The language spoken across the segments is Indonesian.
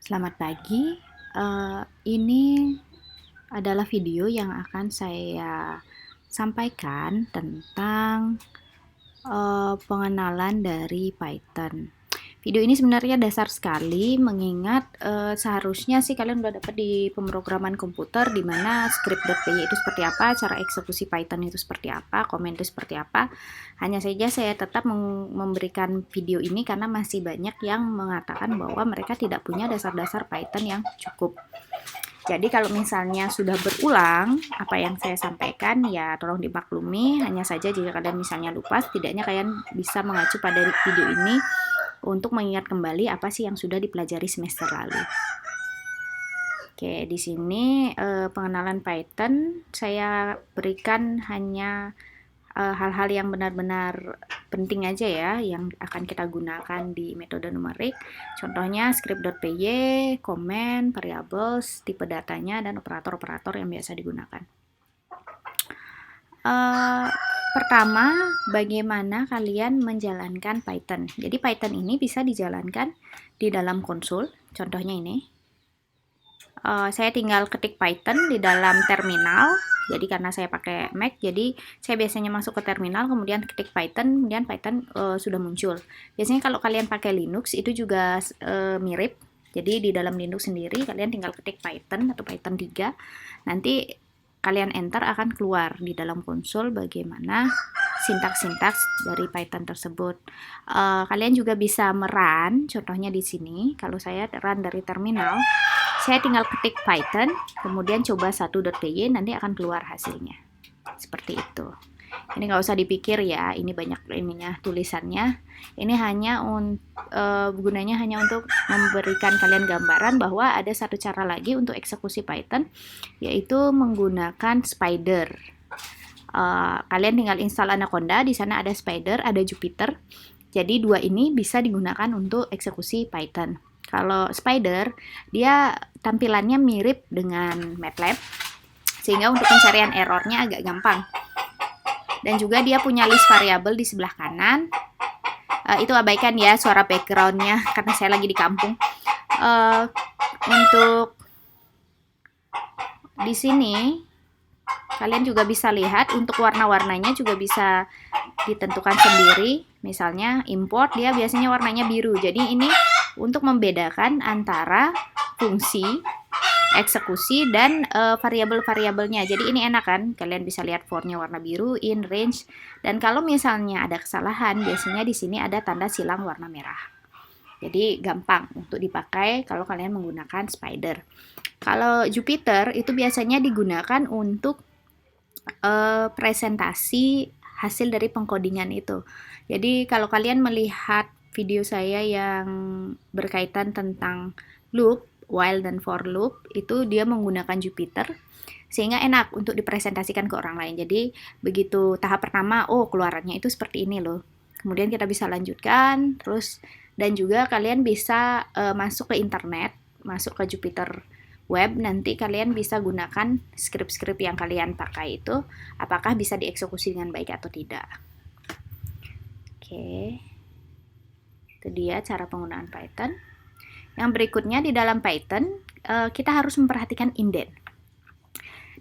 Selamat pagi. Ini adalah video yang akan saya sampaikan tentang pengenalan dari Python. Video ini sebenarnya dasar sekali, mengingat seharusnya sih kalian udah dapat di pemrograman komputer di mana script.py itu seperti apa, cara eksekusi Python itu seperti apa, komen itu seperti apa. Hanya saja saya tetap memberikan video ini karena masih banyak yang mengatakan bahwa mereka tidak punya dasar-dasar Python yang cukup. Jadi kalau misalnya sudah berulang apa yang saya sampaikan, ya tolong dimaklumi. Hanya saja jika kalian misalnya lupa, setidaknya kalian bisa mengacu pada video ini untuk mengingat kembali apa sih yang sudah dipelajari semester lalu. Oke, di sini pengenalan Python saya berikan hanya hal-hal yang benar-benar penting aja ya, yang akan kita gunakan di metode numerik. Contohnya script.py, comment, variables, tipe datanya, dan operator-operator yang biasa digunakan. Pertama, bagaimana kalian menjalankan Python. Jadi Python ini bisa dijalankan di dalam konsol. Contohnya ini. Saya tinggal ketik Python di dalam terminal. Jadi karena saya pakai Mac, jadi saya biasanya masuk ke terminal, kemudian ketik Python, kemudian Python sudah muncul. Biasanya kalau kalian pakai Linux itu juga mirip. Jadi di dalam Linux sendiri kalian tinggal ketik Python atau Python 3. Nanti kalian enter akan keluar di dalam konsol bagaimana sintaks-sintaks dari Python tersebut. Kalian juga bisa merun, contohnya di sini. Kalau saya run dari terminal, saya tinggal ketik Python, kemudian coba 1.py, nanti akan keluar hasilnya. Seperti itu. Ini nggak usah dipikir ya, ini banyak ininya tulisannya. Ini hanya gunanya hanya untuk memberikan kalian gambaran bahwa ada satu cara lagi untuk eksekusi Python, yaitu menggunakan Spider. Kalian tinggal install Anaconda, di sana ada Spider, ada Jupyter. Jadi dua ini bisa digunakan untuk eksekusi Python. Kalau Spider, dia tampilannya mirip dengan MATLAB, sehingga untuk pencarian errornya agak gampang. Dan juga dia punya list variabel di sebelah kanan. Itu abaikan ya suara backgroundnya, karena saya lagi di kampung. Untuk di sini, kalian juga bisa lihat untuk warna-warnanya juga bisa ditentukan sendiri. Misalnya import, dia biasanya warnanya biru. Jadi ini untuk membedakan antara fungsi, eksekusi, dan variabel-variabelnya. Jadi ini enak kan, kalian bisa lihat for-nya warna biru, in, range, dan kalau misalnya ada kesalahan, biasanya di sini ada tanda silang warna merah. Jadi gampang untuk dipakai kalau kalian menggunakan Spider. Kalau Jupyter itu biasanya digunakan untuk presentasi hasil dari pengkodingan itu. Jadi kalau kalian melihat video saya yang berkaitan tentang loop, while dan for loop, itu dia menggunakan Jupyter, sehingga enak untuk dipresentasikan ke orang lain. Jadi begitu tahap pertama, oh keluarannya itu seperti ini loh. Kemudian kita bisa lanjutkan, terus dan juga kalian bisa masuk ke internet, masuk ke Jupyter web, nanti kalian bisa gunakan script-script yang kalian pakai itu, apakah bisa dieksekusi dengan baik atau tidak. Oke. Itu dia cara penggunaan Python. Yang berikutnya di dalam Python, kita harus memperhatikan indent.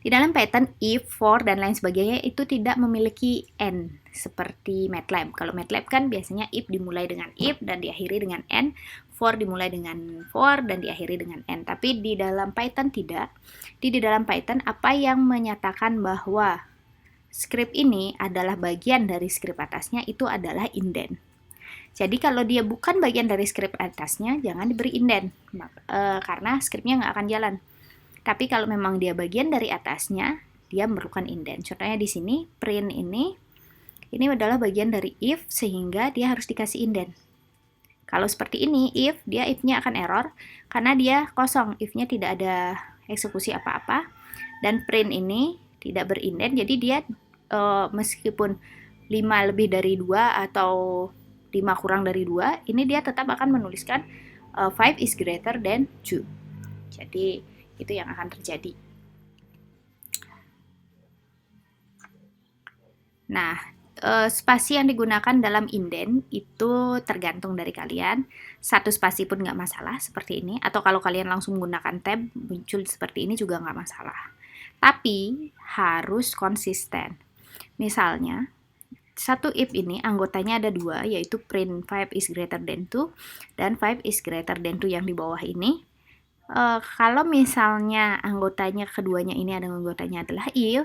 Di dalam Python, if, for, dan lain sebagainya itu tidak memiliki end seperti MATLAB. Kalau MATLAB kan biasanya if dimulai dengan if dan diakhiri dengan end, for dimulai dengan for dan diakhiri dengan end. Tapi di dalam Python tidak. Di dalam Python apa yang menyatakan bahwa script ini adalah bagian dari script atasnya itu adalah indent. Jadi kalau dia bukan bagian dari script atasnya, jangan diberi indent, karena scriptnya nggak akan jalan. Tapi kalau memang dia bagian dari atasnya, dia memerlukan indent. Contohnya di sini, print ini adalah bagian dari if, sehingga dia harus dikasih indent. Kalau seperti ini, if-nya akan error, karena dia kosong, if-nya tidak ada eksekusi apa-apa, dan print ini tidak berindent, jadi dia meskipun 5 lebih dari 2 atau 5 kurang dari 2, ini dia tetap akan menuliskan 5 is greater than 2. Jadi itu yang akan terjadi. Nah, spasi yang digunakan dalam indent itu tergantung dari kalian. Satu spasi pun nggak masalah seperti ini. Atau kalau kalian langsung menggunakan tab muncul seperti ini juga nggak masalah. Tapi harus konsisten. Misalnya satu if ini anggotanya ada dua, yaitu print 5 is greater than 2 dan 5 is greater than 2 yang di bawah ini. Kalau misalnya anggotanya keduanya ini ada anggotanya adalah if,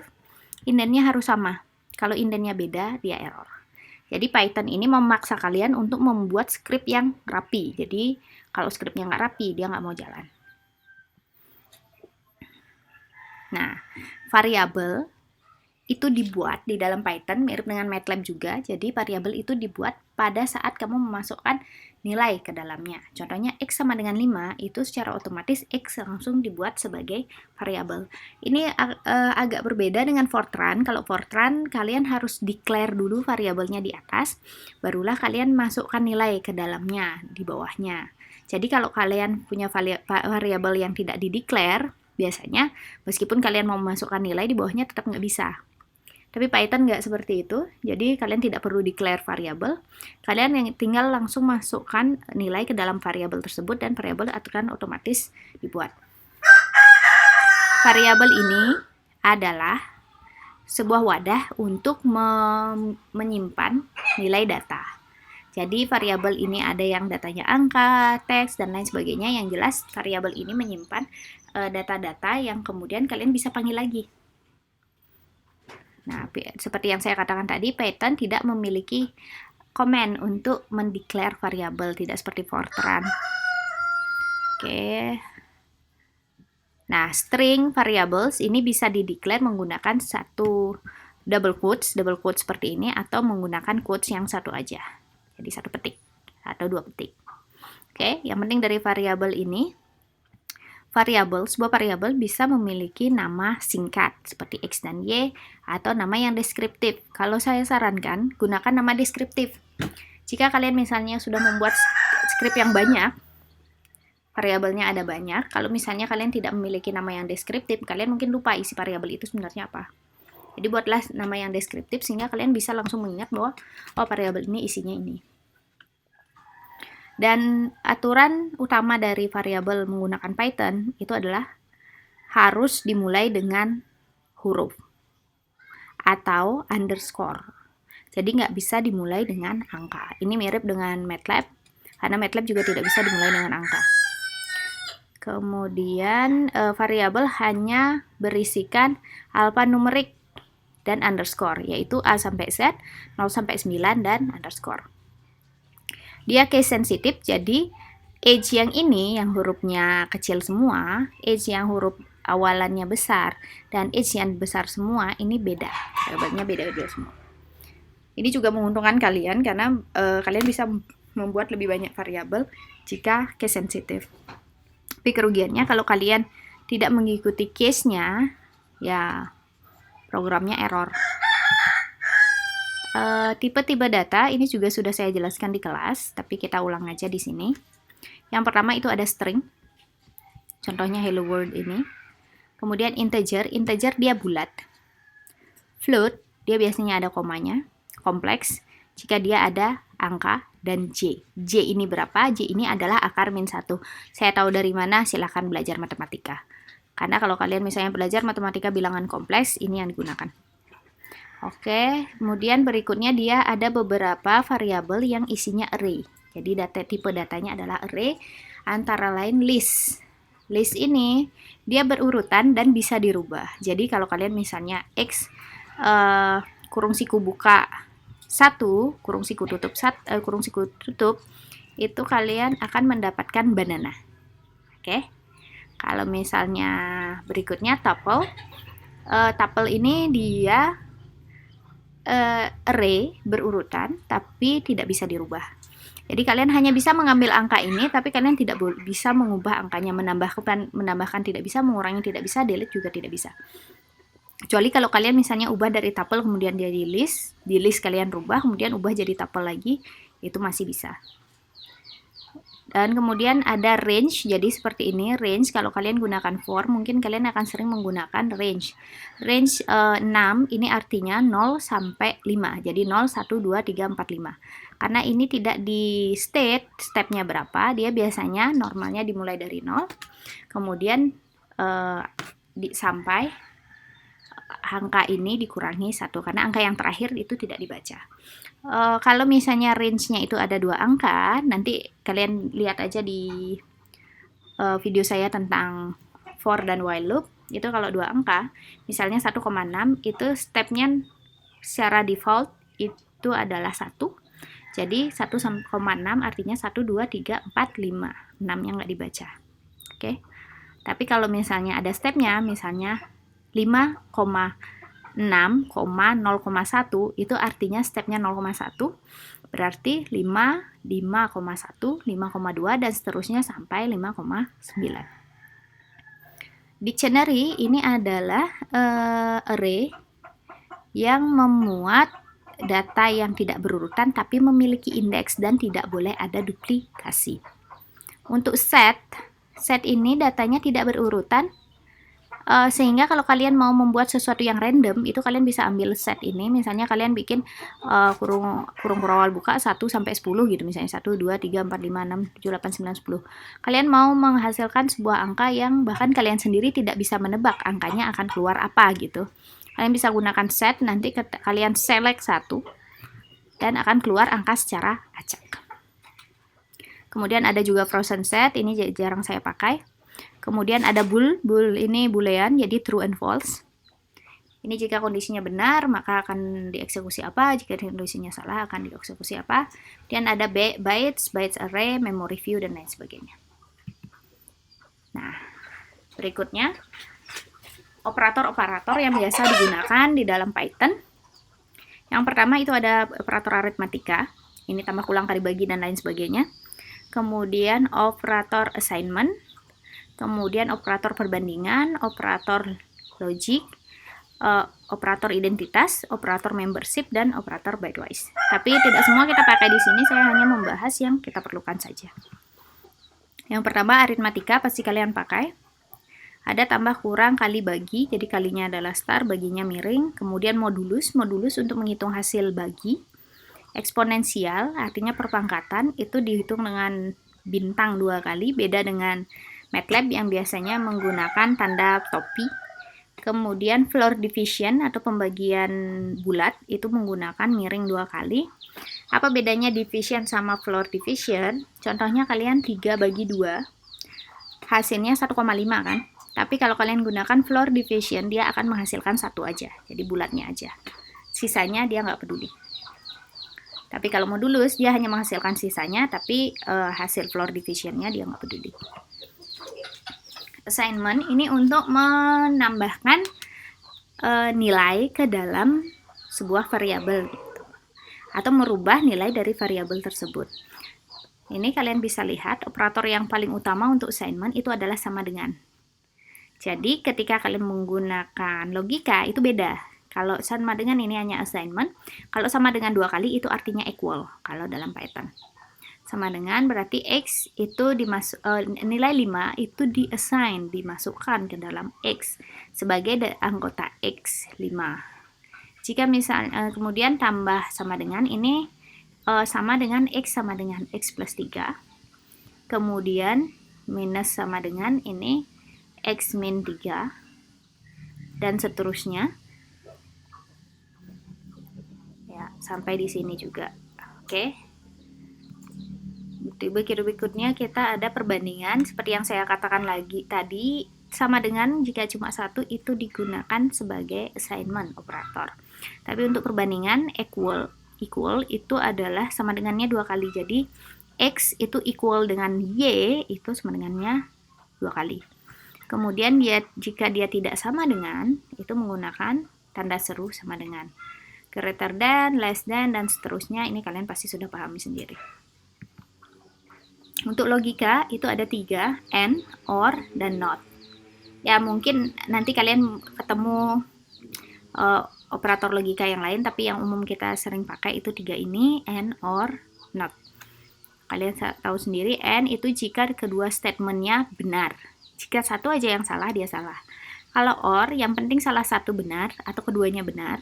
indentnya harus sama. Kalau indentnya beda, dia error. Jadi Python ini memaksa kalian untuk membuat script yang rapi. Jadi kalau scriptnya nggak rapi, dia nggak mau jalan. Nah, variabel itu dibuat di dalam Python, mirip dengan MATLAB juga. Jadi variabel itu dibuat pada saat kamu memasukkan nilai ke dalamnya. Contohnya X sama dengan 5, itu secara otomatis X langsung dibuat sebagai variabel. Ini agak berbeda dengan Fortran. Kalau Fortran, kalian harus declare dulu variabelnya di atas, barulah kalian masukkan nilai ke dalamnya, di bawahnya. Jadi kalau kalian punya variabel yang tidak di-declare, biasanya meskipun kalian mau memasukkan nilai di bawahnya tetap nggak bisa. Tapi Python nggak seperti itu, jadi kalian tidak perlu declare variabel, kalian yang tinggal langsung masukkan nilai ke dalam variabel tersebut dan variabel akan otomatis dibuat. Variabel ini adalah sebuah wadah untuk menyimpan nilai data. Jadi variabel ini ada yang datanya angka, teks, dan lain sebagainya. Yang jelas variabel ini menyimpan data-data yang kemudian kalian bisa panggil lagi. Nah, seperti yang saya katakan tadi, Python tidak memiliki command untuk mendeclare variabel, tidak seperti Fortran. Oke. Nah, string variables ini bisa dideclare menggunakan satu double quotes seperti ini, atau menggunakan quotes yang satu aja. Jadi satu petik atau dua petik. Oke, yang penting dari variabel ini, sebuah variabel bisa memiliki nama singkat seperti X dan Y atau nama yang deskriptif. Kalau saya sarankan, gunakan nama deskriptif. Jika kalian misalnya sudah membuat script yang banyak, variabelnya ada banyak, kalau misalnya kalian tidak memiliki nama yang deskriptif, kalian mungkin lupa isi variabel itu sebenarnya apa. Jadi buatlah nama yang deskriptif sehingga kalian bisa langsung mengingat bahwa oh variabel ini isinya ini. Dan aturan utama dari variabel menggunakan Python itu adalah harus dimulai dengan huruf atau underscore. Jadi nggak bisa dimulai dengan angka. Ini mirip dengan MATLAB, karena MATLAB juga tidak bisa dimulai dengan angka. Kemudian variabel hanya berisikan alfanumerik dan underscore, yaitu A sampai Z, 0 sampai 9, dan underscore. Dia case sensitif, jadi age yang ini yang hurufnya kecil semua, age yang huruf awalannya besar, dan age yang besar semua ini beda, variabelnya beda-beda semua. Ini juga menguntungkan kalian karena kalian bisa membuat lebih banyak variabel jika case sensitif. Tapi kerugiannya kalau kalian tidak mengikuti case-nya, ya programnya error. Tipe-tipe data ini juga sudah saya jelaskan di kelas, tapi kita ulang aja di sini. Yang pertama itu ada string, contohnya hello world ini. Kemudian integer dia bulat. Float, dia biasanya ada komanya. Kompleks, jika dia ada angka. Dan J ini berapa? J ini adalah akar min 1. Saya tahu dari mana? Silahkan belajar matematika. Karena kalau kalian misalnya belajar matematika bilangan kompleks, ini yang digunakan. Oke, kemudian berikutnya dia ada beberapa variabel yang isinya array. Jadi tipe datanya adalah array, antara lain list. List ini dia berurutan dan bisa dirubah. Jadi kalau kalian misalnya X kurung siku buka 1, kurung siku tutup itu kalian akan mendapatkan banana. Oke. Kalau misalnya berikutnya tuple, tuple ini dia array berurutan tapi tidak bisa dirubah. Jadi kalian hanya bisa mengambil angka ini, tapi kalian tidak bisa mengubah angkanya, menambahkan tidak bisa, mengurangi tidak bisa, delete juga tidak bisa. Kecuali kalau kalian misalnya ubah dari tuple kemudian dia di list kalian rubah kemudian ubah jadi tuple lagi, itu masih bisa. Dan kemudian ada range, jadi seperti ini range. Kalau kalian gunakan for, mungkin kalian akan sering menggunakan range. Range 6 ini artinya 0 sampai 5. Jadi 0, 1, 2, 3, 4, 5. Karena ini tidak di state stepnya berapa, dia biasanya normalnya dimulai dari 0. Kemudian sampai angka ini dikurangi 1, karena angka yang terakhir itu tidak dibaca. Kalau misalnya range-nya itu ada 2 angka, nanti kalian lihat aja di video saya tentang for dan while loop. Itu kalau 2 angka, misalnya 1,6, itu stepnya secara default itu adalah 1. Jadi 1,6 artinya 1, 2, 3, 4, 5. 6-nya nggak dibaca. Oke. Tapi kalau misalnya ada stepnya, misalnya 5,6,0,1, itu artinya stepnya 0,1, berarti 5, 5,1, 5,2, dan seterusnya sampai 5,9. Dictionary ini adalah array yang memuat data yang tidak berurutan tapi memiliki indeks dan tidak boleh ada duplikasi. Untuk set ini datanya tidak berurutan, sehingga kalau kalian mau membuat sesuatu yang random, itu kalian bisa ambil set ini. Misalnya kalian bikin kurung awal buka 1 sampai 10 gitu, misalnya 1, 2, 3, 4, 5, 6, 7, 8, 9, 10. Kalian mau menghasilkan sebuah angka yang bahkan kalian sendiri tidak bisa menebak angkanya akan keluar apa gitu. Kalian bisa gunakan set, nanti kalian select 1 dan akan keluar angka secara acak. Kemudian ada juga frozen set, ini jarang saya pakai. Kemudian ada bool ini boolean, jadi true and false. Ini jika kondisinya benar, maka akan dieksekusi apa, jika kondisinya salah akan dieksekusi apa. Dan ada bytes array, memory view, dan lain sebagainya. Nah, berikutnya operator-operator yang biasa digunakan di dalam Python. Yang pertama itu ada operator aritmatika, ini tambah kurang kali bagi dan lain sebagainya. Kemudian operator assignment, kemudian operator perbandingan, operator logik, operator identitas, operator membership, dan operator bitwise. Tapi tidak semua kita pakai di sini, saya hanya membahas yang kita perlukan saja. Yang pertama aritmatika pasti kalian pakai. Ada tambah kurang kali bagi, jadi kalinya adalah star, baginya miring. Kemudian modulus untuk menghitung hasil bagi. Eksponensial artinya perpangkatan, itu dihitung dengan bintang 2 kali, beda dengan MATLAB yang biasanya menggunakan tanda topi. Kemudian floor division atau pembagian bulat itu menggunakan miring 2 kali. Apa bedanya division sama floor division? Contohnya kalian 3 bagi 2, hasilnya 1,5 kan? Tapi kalau kalian gunakan floor division, dia akan menghasilkan 1 aja, jadi bulatnya aja. Sisanya dia nggak peduli. Tapi kalau modulus, dia hanya menghasilkan sisanya, tapi hasil floor divisionnya dia nggak peduli. Assignment ini untuk menambahkan nilai ke dalam sebuah variabel gitu, atau merubah nilai dari variabel tersebut. Ini kalian bisa lihat operator yang paling utama untuk assignment itu adalah sama dengan. Jadi ketika kalian menggunakan logika itu beda. Kalau sama dengan ini hanya assignment, kalau sama dengan 2 kali itu artinya equal kalau dalam Python. Sama dengan berarti X itu nilai 5 itu dimasukkan ke dalam X sebagai anggota X 5. Jika misalnya kemudian tambah sama dengan ini sama dengan X sama dengan X plus 3. Kemudian minus sama dengan ini X min 3 dan seterusnya. Sampai di sini juga. Oke. Berikutnya kita ada perbandingan seperti yang saya katakan lagi tadi, sama dengan jika cuma 1 itu digunakan sebagai assignment operator. Tapi untuk perbandingan equal itu adalah sama dengannya 2 kali. Jadi X itu equal dengan Y itu sama dengannya 2 kali. Kemudian jika dia tidak sama dengan, itu menggunakan tanda seru sama dengan. Greater than, less than, dan seterusnya. Ini kalian pasti sudah pahami sendiri. Untuk logika itu ada 3, and, or, dan not. Ya mungkin nanti kalian ketemu operator logika yang lain, tapi yang umum kita sering pakai itu 3 ini, and, or, not. kalian tahu sendiri, and itu jika kedua statementnya benar. Jika satu aja yang salah, dia salah. Kalau or, yang penting salah satu benar, atau keduanya benar,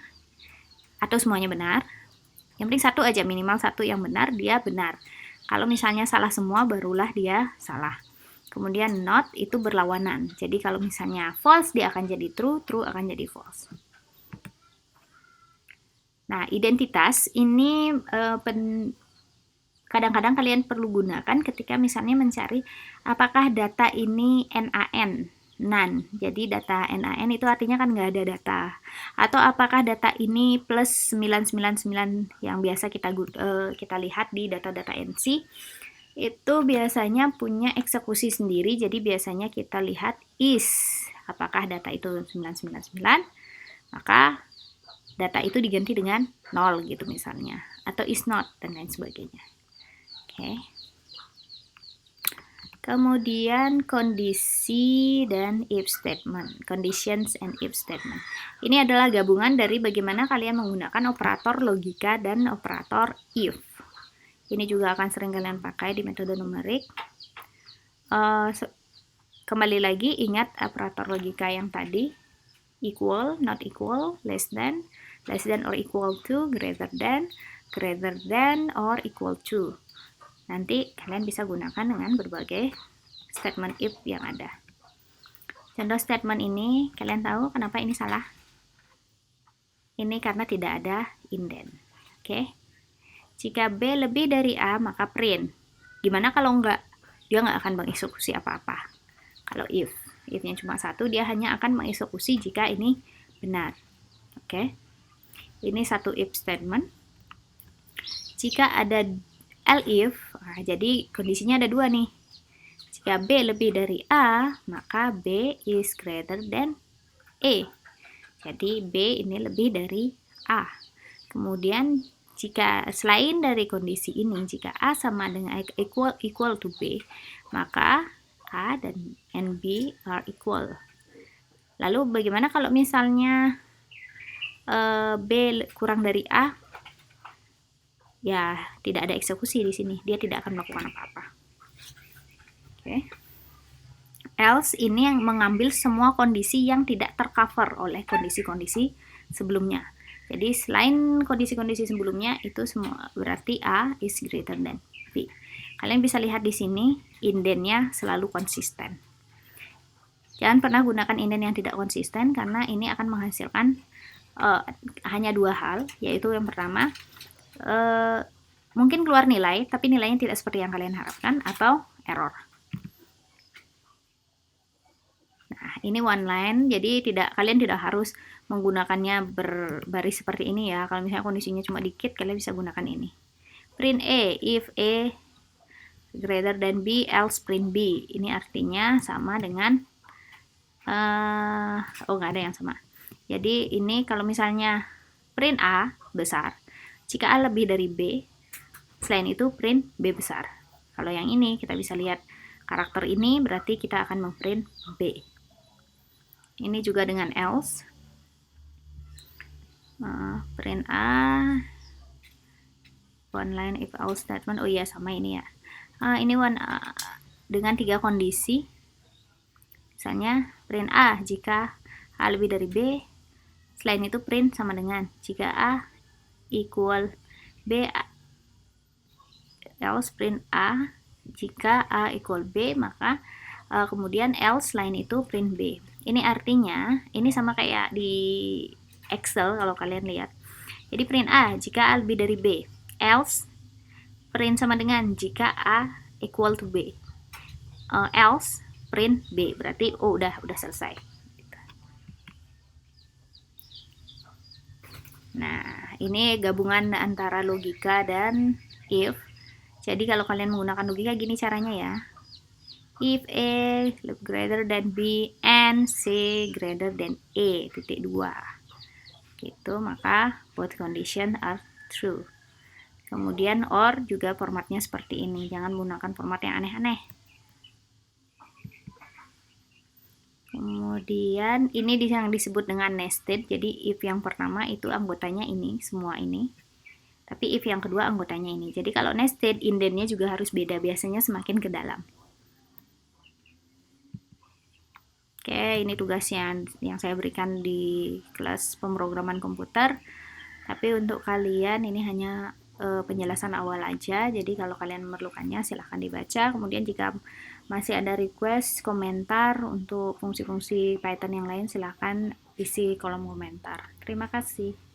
atau semuanya benar. Yang penting satu aja, minimal satu yang benar, dia benar. Kalau misalnya salah semua, barulah dia salah. Kemudian not itu berlawanan. Jadi kalau misalnya false, dia akan jadi true, true akan jadi false. Nah, identitas ini kadang-kadang kalian perlu gunakan ketika misalnya mencari apakah data ini NaN, none. Jadi data NaN itu artinya kan nggak ada data. Atau apakah data ini plus 999 yang biasa kita lihat di data-data NC, itu biasanya punya eksekusi sendiri. Jadi biasanya kita lihat is, apakah data itu 999, maka data itu diganti dengan 0 gitu misalnya, atau is not, dan lain sebagainya. Oke. Kemudian kondisi dan if statement, conditions and if statement. Ini adalah gabungan dari bagaimana kalian menggunakan operator logika dan operator if. Ini juga akan sering kalian pakai di metode numerik. Kembali lagi, ingat operator logika yang tadi, equal, not equal, less than or equal to, greater than or equal to. Nanti kalian bisa gunakan dengan berbagai statement if yang ada. Contoh statement ini, kalian tahu kenapa ini salah? Ini karena tidak ada indent. Oke. Jika B lebih dari A, maka print. Gimana kalau enggak? Dia nggak akan mengeksekusi apa-apa. Kalau if-nya cuma satu, dia hanya akan mengeksekusi jika ini benar. Oke. Ini satu if statement. Jika ada elif, jadi kondisinya ada dua nih. Jika B lebih dari A, maka B is greater than A. Jadi B ini lebih dari A. Kemudian jika selain dari kondisi ini, jika A sama dengan equal to B, maka A dan B are equal. Lalu bagaimana kalau misalnya B kurang dari A? Ya, tidak ada eksekusi di sini. Dia tidak akan melakukan apa-apa. Oke. Else ini yang mengambil semua kondisi yang tidak tercover oleh kondisi-kondisi sebelumnya. Jadi selain kondisi-kondisi sebelumnya itu semua berarti A is greater than B. Kalian bisa lihat di sini indentnya selalu konsisten. Jangan pernah gunakan indent yang tidak konsisten karena ini akan menghasilkan hanya dua hal, yaitu yang pertama mungkin keluar nilai, tapi nilainya tidak seperti yang kalian harapkan, atau error. Nah, ini one line, jadi kalian tidak harus menggunakannya berbaris seperti ini ya. Kalau misalnya kondisinya cuma dikit, kalian bisa gunakan ini. Print A, if A greater than B, else print B. Ini artinya sama dengan, nggak ada yang sama. Jadi ini kalau misalnya print A besar, jika A lebih dari B, selain itu print B besar. Kalau yang ini kita bisa lihat karakter ini berarti kita akan memprint B. Ini juga dengan else. Print A, one line if else statement. Oh iya, sama ini ya. Ini dengan 3 kondisi. Misalnya print A jika A lebih dari B, selain itu print sama dengan jika A equal B, else print A. Jika A equal B, maka kemudian else selain itu print B. Ini artinya ini sama kayak di Excel kalau kalian lihat. Jadi print A jika A lebih dari B, else print sama dengan jika A equal to B, else print B. Berarti udah selesai. Nah, ini gabungan antara logika dan if. Jadi kalau kalian menggunakan logika gini caranya ya. If A greater than B and C greater than A, titik 2. Gitu, maka both condition are true. Kemudian or juga formatnya seperti ini. Jangan gunakan format yang aneh-aneh. Kemudian ini yang disebut dengan nested. Jadi if yang pertama itu anggotanya ini, semua ini. Tapi if yang kedua anggotanya ini. Jadi kalau nested, indennya juga harus beda, biasanya semakin ke dalam. Oke, ini tugas yang saya berikan di kelas pemrograman komputer. Tapi untuk kalian ini hanya penjelasan awal aja. Jadi kalau kalian memerlukannya silahkan dibaca. Kemudian jika masih ada request, komentar untuk fungsi-fungsi Python yang lain silahkan isi kolom komentar. Terima kasih.